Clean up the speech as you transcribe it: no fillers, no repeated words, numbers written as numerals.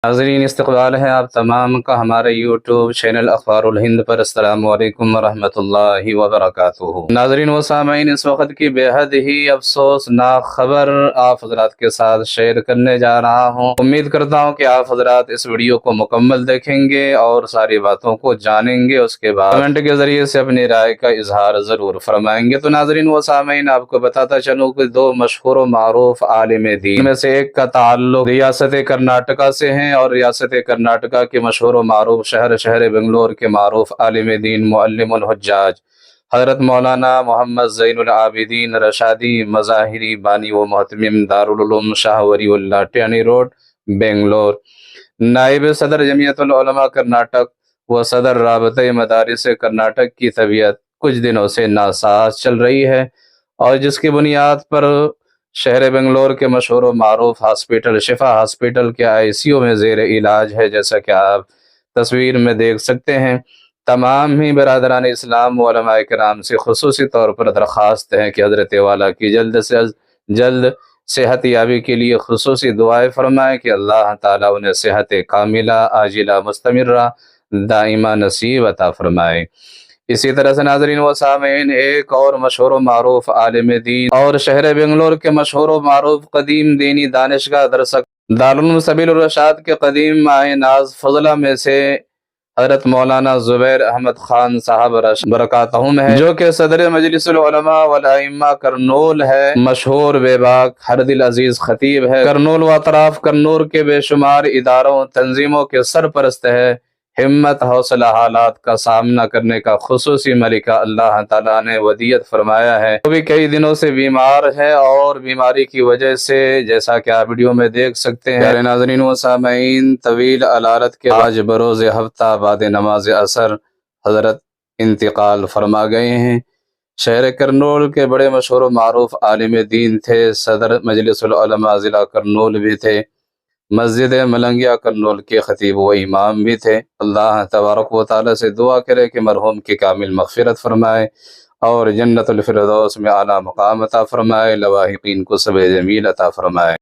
ناظرین استقبال ہے آپ تمام کا ہمارے یوٹیوب چینل اخبار الہند پر۔ السلام علیکم ورحمۃ اللہ وبرکاتہ۔ ناظرین و سامعین، اس وقت کی بے حد ہی افسوسناک خبر آپ حضرات کے ساتھ شیئر کرنے جا رہا ہوں۔ امید کرتا ہوں کہ آپ حضرات اس ویڈیو کو مکمل دیکھیں گے اور ساری باتوں کو جانیں گے، اس کے بعد کمنٹ کے ذریعے سے اپنی رائے کا اظہار ضرور فرمائیں گے۔ تو ناظرین و سامعین، آپ کو بتاتا چلوں کہ دو مشہور و معروف عالم دین میں سے ایک کا تعلق ریاست کرناٹکا سے ہیں، اور ریاست کرناٹکا کے مشہور و معروف شہر بنگلور کے معروف عالم دین معلم الحجاج حضرت مولانا محمد زین العابدین رشادی مظاہری بانی و محتمم دارالعلوم شاہ ولی اللہ ٹیانی روڈ بنگلور، نائب صدر جمعیت العلماء کرناٹک و صدر رابطہ مدارس کرناٹک کی طبیعت کچھ دنوں سے ناساز چل رہی ہے، اور جس کی بنیاد پر شہر بنگلور کے مشہور و معروف ہاسپٹل شفا ہاسپٹل کے ICU میں زیر علاج ہے۔ جیسا کہ آپ تصویر میں دیکھ سکتے ہیں، تمام ہی برادران اسلام و علماء کرام سے خصوصی طور پر درخواست ہے کہ حضرت والا کی جلد سے جلد صحت یابی کے لیے خصوصی دعائیں فرمائیں کہ اللہ تعالیٰ انہیں صحت کاملہ عاجلہ مستمرہ دائمہ نصیب عطا فرمائے۔ اسی طرح سے ناظرین و سامعین، ایک اور مشہور و معروف عالم دین اور شہر بنگلور کے مشہور و معروف قدیم دینی دانشگاہ دارالعلوم سبیل الرشاد کے قدیم ماہ ناز فضلہ میں سے حضرت مولانا زبیر احمد خان صاحب برکاتہم ہے، جو کہ صدر مجلس العلماء والائمہ کرنول ہے، مشہور بے باک ہر دل عزیز خطیب ہے کرنول و اطراف کرنول کے بے شمار اداروں تنظیموں کے سرپرست ہے۔ ہمت حوصلہ حالات کا سامنا کرنے کا خصوصی ملکہ اللہ تعالیٰ نے ودیت فرمایا ہے۔ وہ بھی کئی دنوں سے بیمار ہے، اور بیماری کی وجہ سے جیسا کہ آپ ویڈیو میں دیکھ سکتے ہیں، پیارے ناظرین و سامعین، طویل علالت کے آج بروز ہفتہ بعد نماز عصر حضرت انتقال فرما گئے ہیں۔ شہر کرنول کے بڑے مشہور و معروف عالم دین تھے، صدر مجلس العلماء ضلع کرنول بھی تھے، مسجد ملنگیا کرنول کے خطیب و امام بھی تھے۔ اللہ تبارک و تعالیٰ سے دعا کرے کہ مرحوم کی کامل مغفرت فرمائے اور جنت الفردوس میں اعلیٰ مقام عطا فرمائے، لواحقین کو سب جمیل عطا فرمائے۔